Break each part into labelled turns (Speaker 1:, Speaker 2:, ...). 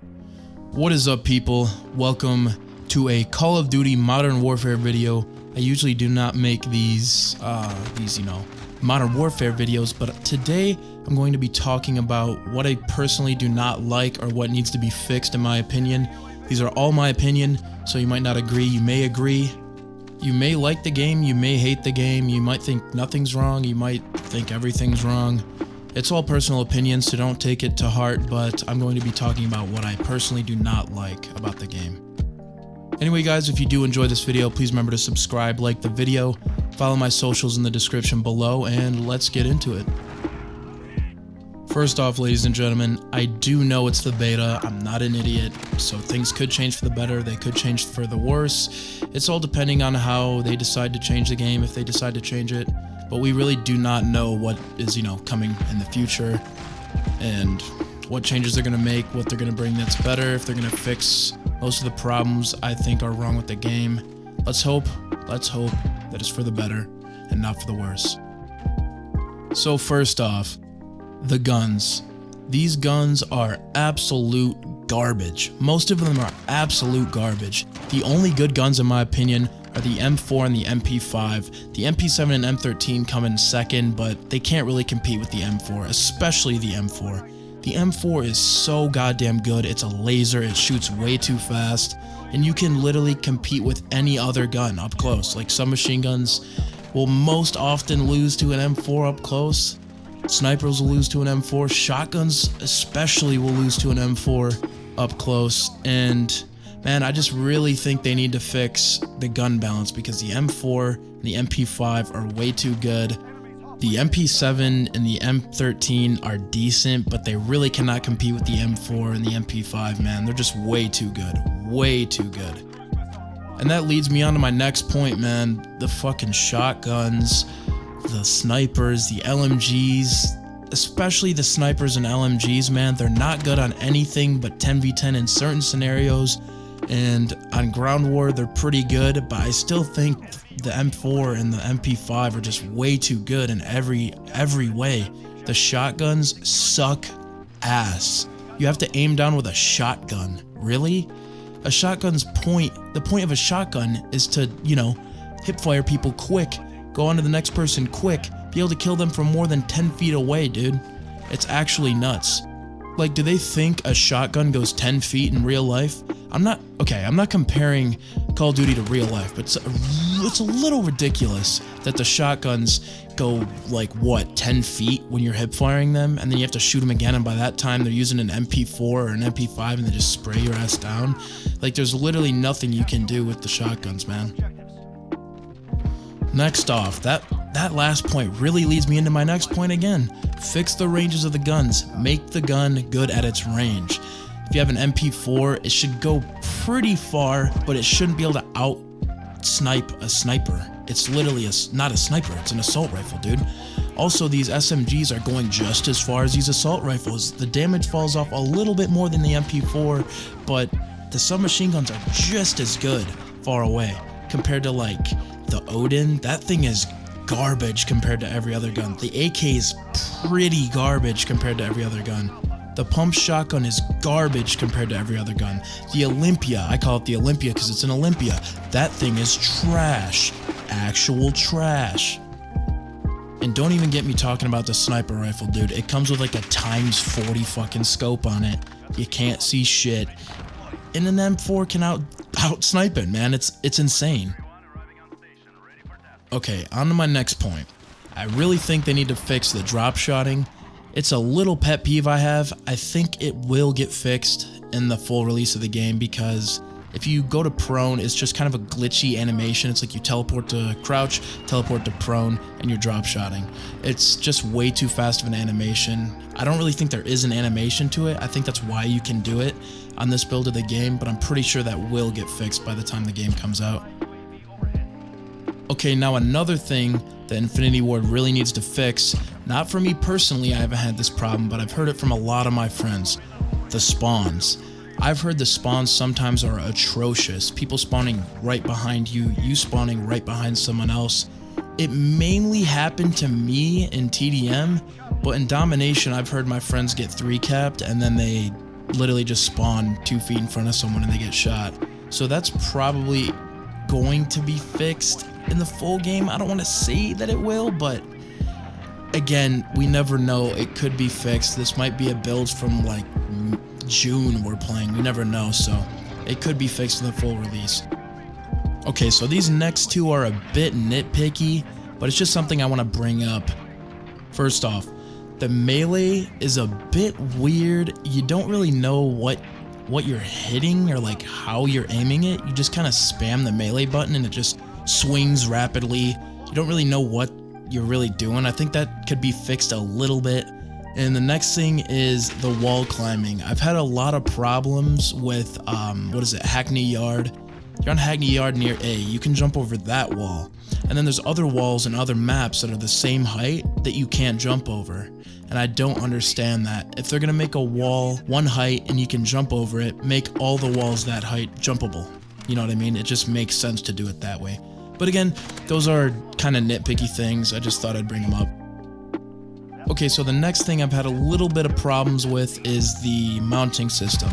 Speaker 1: What is up, people? Welcome to a Call of Duty Modern Warfare video. I usually do not make these Modern Warfare videos, but today I'm going to be talking about what I personally do not like or what needs to be fixed in my opinion. These are all my opinion, so you might not agree, you may agree. You may like the game, you may hate the game, you might think nothing's wrong, you might think everything's wrong. It's all personal opinions, so don't take it to heart, but I'm going to be talking about what I personally do not like about the game. Anyway guys, if you do enjoy this video, please remember to subscribe, like the video, follow my socials in the description below, and let's get into it. First off, ladies and gentlemen, I do know it's the beta, I'm not an idiot, so things could change for the better, they could change for the worse. It's all depending on how they decide to change the game, if they decide to change it. But we really do not know what is, coming in the future and what changes they're going to make, what they're going to bring that's better, if they're going to fix most of the problems I think are wrong with the game. Let's hope that it's for the better and not for the worse. So first off, the guns. These guns are absolute garbage. Most of them are absolute garbage. The only good guns in my opinion are the M4 and the MP5. The MP7 and M13 come in second, but they can't really compete with the M4, especially the M4. The M4 is so goddamn good. It's a laser, it shoots way too fast, and you can literally compete with any other gun up close. Like submachine guns will most often lose to an M4 up close. Snipers will lose to an M4. Shotguns especially will lose to an M4 up close, and man, I just really think they need to fix the gun balance because the M4 and the MP5 are way too good. The MP7 and the M13 are decent, but they really cannot compete with the M4 and the MP5, man. They're just way too good. Way too good. And that leads me on to my next point, man. The fucking shotguns, the snipers, the LMGs, especially the snipers and LMGs, man. They're not good on anything but 10v10 in certain scenarios. And on ground war, they're pretty good, but I still think the M4 and the MP5 are just way too good in every way. The shotguns suck ass. You have to aim down with a shotgun. Really? A shotgun's the point of a shotgun is to, hip fire people quick, go on to the next person quick, be able to kill them from more than 10 feet away, dude. It's actually nuts. Like, do they think a shotgun goes 10 feet in real life? I'm not comparing Call of Duty to real life, but it's a little ridiculous that the shotguns go like, what, 10 feet when you're hip firing them, and then you have to shoot them again, and by that time they're using an MP4 or an MP5 and they just spray your ass down. Like, there's literally nothing you can do with the shotguns, man. Next off, that last point really leads me into my next point again. Fix the ranges of the guns. Make the gun good at its range. If you have an MP4, it should go pretty far, but it shouldn't be able to out-snipe a sniper. It's literally not a sniper, it's an assault rifle, dude. Also, these SMGs are going just as far as these assault rifles. The damage falls off a little bit more than the MP4, but the submachine guns are just as good far away. Compared to like the Odin, that thing is garbage compared to every other gun. The AK is pretty garbage compared to every other gun. The pump shotgun is garbage compared to every other gun. The Olympia, I call it the Olympia because it's an Olympia. That thing is trash. Actual trash. And don't even get me talking about the sniper rifle, dude. It comes with like a ×40 fucking scope on it. You can't see shit. And an M4 can out snipe it, man. It's insane. Okay, on to my next point. I really think they need to fix the drop shotting. It's a little pet peeve I have. I think it will get fixed in the full release of the game because if you go to prone, it's just kind of a glitchy animation. It's like you teleport to crouch, teleport to prone, and you're drop shotting. It's just way too fast of an animation. I don't really think there is an animation to it. I think that's why you can do it on this build of the game, but I'm pretty sure that will get fixed by the time the game comes out. Okay, now another thing that Infinity Ward really needs to fix, not for me personally, I haven't had this problem, but I've heard it from a lot of my friends, the spawns. I've heard the spawns sometimes are atrocious, people spawning right behind you, you spawning right behind someone else. It mainly happened to me in TDM, but in Domination I've heard my friends get 3-capped and then they literally just spawn 2 feet in front of someone and they get shot. So that's probably going to be fixed in the full game. I don't want to say that it will, but again, we never know. It could be fixed. This might be a build from like June we're playing. We never know, so it could be fixed in the full release. Okay, so these next 2 are a bit nitpicky, but it's just something I want to bring up. First off, the melee is a bit weird. You don't really know what you're hitting or like how you're aiming it. You just kind of spam the melee button and it just swings rapidly. You don't really know what you're really doing. I think that could be fixed a little bit. And the next thing is the wall climbing. I've had a lot of problems with Hackney Yard. You're on Hackney Yard near A, you can jump over that wall. And then there's other walls and other maps that are the same height that you can't jump over. And I don't understand that. If they're gonna make a wall one height and you can jump over it, make all the walls that height jumpable. You know what I mean? It just makes sense to do it that way. But again, those are kind of nitpicky things. I just thought I'd bring them up. Okay, so the next thing I've had a little bit of problems with is the mounting system.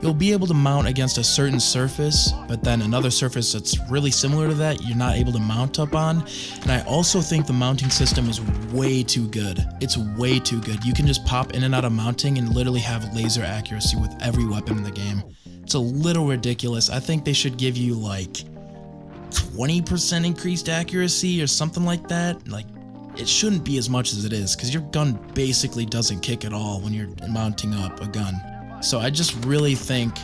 Speaker 1: You'll be able to mount against a certain surface, but then another surface that's really similar to that you're not able to mount up on. And I also think the mounting system is way too good. It's way too good. You can just pop in and out of mounting and literally have laser accuracy with every weapon in the game. It's a little ridiculous. I think they should give you like 20% increased accuracy or something like that. Like, it shouldn't be as much as it is, because your gun basically doesn't kick at all when you're mounting up a gun. So I just really think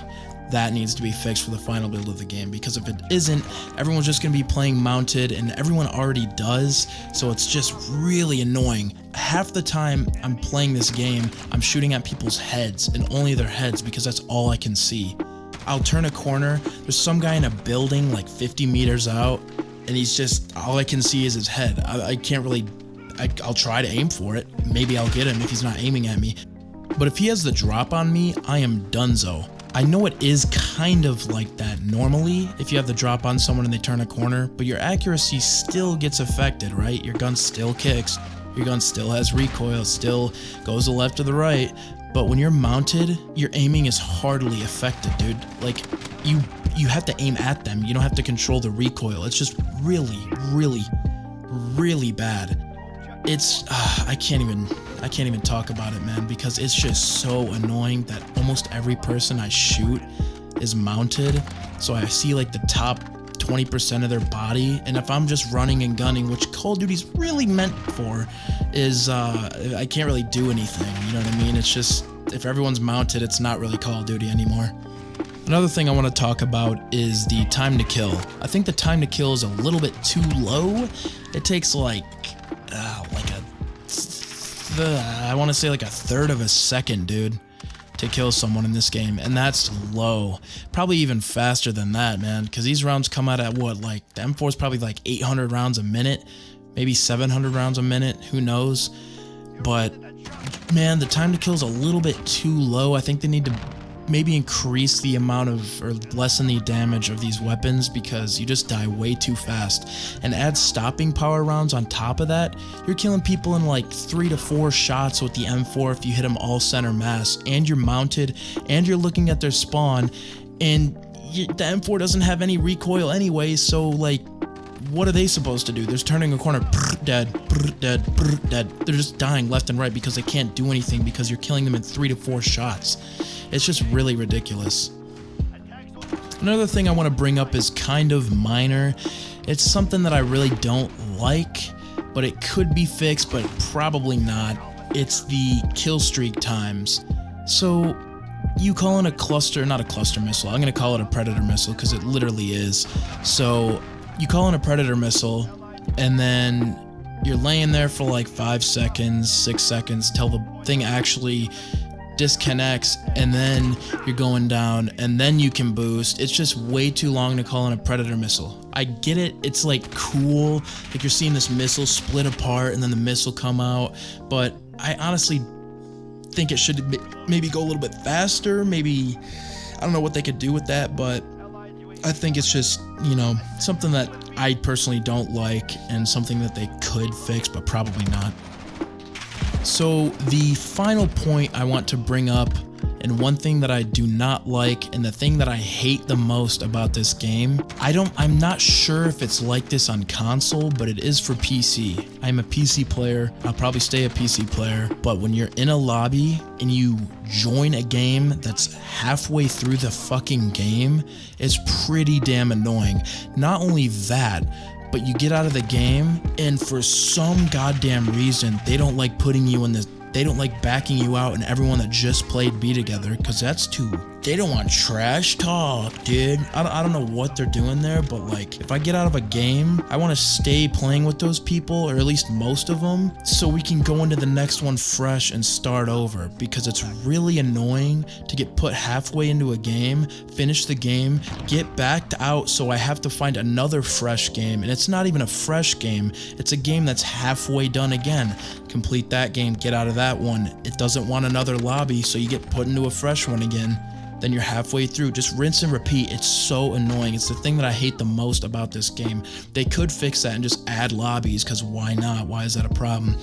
Speaker 1: that needs to be fixed for the final build of the game, because if it isn't, everyone's just going to be playing mounted, and everyone already does, so it's just really annoying. Half the time I'm playing this game, I'm shooting at people's heads, and only their heads, because that's all I can see. I'll turn a corner, there's some guy in a building like 50 meters out, and he's just, all I can see is his head. I can't really, I'll try to aim for it, maybe I'll get him if he's not aiming at me. But if he has the drop on me, I am donezo. I know it is kind of like that normally if you have the drop on someone and they turn a corner, but your accuracy still gets affected, right? Your gun still kicks, your gun still has recoil, still goes the left or the right, but when you're mounted, your aiming is hardly affected, dude. Like, you have to aim at them, you don't have to control the recoil. It's just really, really, really bad. It's, I can't even talk about it, man, because it's just so annoying that almost every person I shoot is mounted. So I see like the top 20% of their body, and if I'm just running and gunning, which Call of Duty's really meant for, is I can't really do anything, you know what I mean? It's just, if everyone's mounted, it's not really Call of Duty anymore. Another thing I want to talk about is the time to kill. I think the time to kill is a little bit too low. It takes like I want to say like a third of a second, dude, to kill someone in this game, and that's low. Probably even faster than that, man, because these rounds come out at what, like the M4 is probably like 800 rounds a minute, maybe 700 rounds a minute, who knows. But man, the time to kill is a little bit too low. I think they need to maybe increase the amount of, or lessen the damage of these weapons, because you just die way too fast. And add stopping power rounds on top of that, you're killing people in like 3 to 4 shots with the M4 if you hit them all center mass, and you're mounted, and you're looking at their spawn, and the M4 doesn't have any recoil anyway, so like, what are they supposed to do? They're turning a corner, dead, dead, dead. They're just dying left and right because they can't do anything, because you're killing them in 3 to 4 shots. It's just really ridiculous. Another thing I want to bring up is kind of minor. It's something that I really don't like, but it could be fixed, but probably not. It's the kill streak times. So you call in a cluster, not a cluster missile, I'm going to call it a predator missile because it literally is. So you call in a predator missile, and then you're laying there for like 5 seconds, 6 seconds till the thing actually disconnects, and then you're going down, and then you can boost. It's just way too long to call in a predator missile. I get it, it's like cool, like you're seeing this missile split apart and then the missile come out, but I honestly think it should maybe go a little bit faster. Maybe, I don't know what they could do with that, but I think it's just, you know, something that I personally don't like, and something that they could fix, but probably not. So the final point I want to bring up, And one thing that I do not like, and the thing that I hate the most about this game, I'm not sure if it's like this on console, but it is for PC. I'm a PC player. I'll probably stay a PC player, but when you're in a lobby and you join a game that's halfway through the fucking game, it's pretty damn annoying. Not only that, but you get out of the game and for some goddamn reason, they don't like putting you in this, they don't like backing you out and everyone that just played B together, because that's too, they don't want trash talk, dude. I don't know what they're doing there, but like, if I get out of a game, I want to stay playing with those people, or at least most of them, so we can go into the next one fresh and start over, because it's really annoying to get put halfway into a game, finish the game, get backed out, so I have to find another fresh game, and it's not even a fresh game, it's a game that's halfway done again. Complete that game, get out of that one, it doesn't want another lobby, so you get put into a fresh one again. Then you're halfway through, just rinse and repeat. It's so annoying. It's the thing that I hate the most about this game. They could fix that and just add lobbies, because why not? Why is that a problem?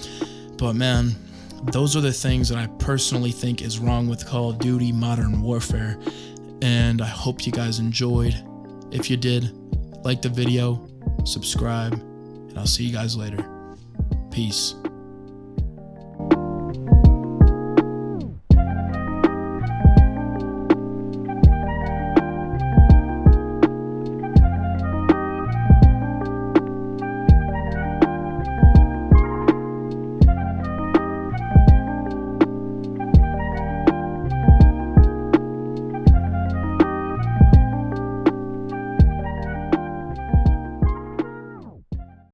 Speaker 1: But man, those are the things that I personally think is wrong with Call of Duty Modern Warfare, and I hope you guys enjoyed. If you did, like the video, subscribe, and I'll see you guys later. Peace.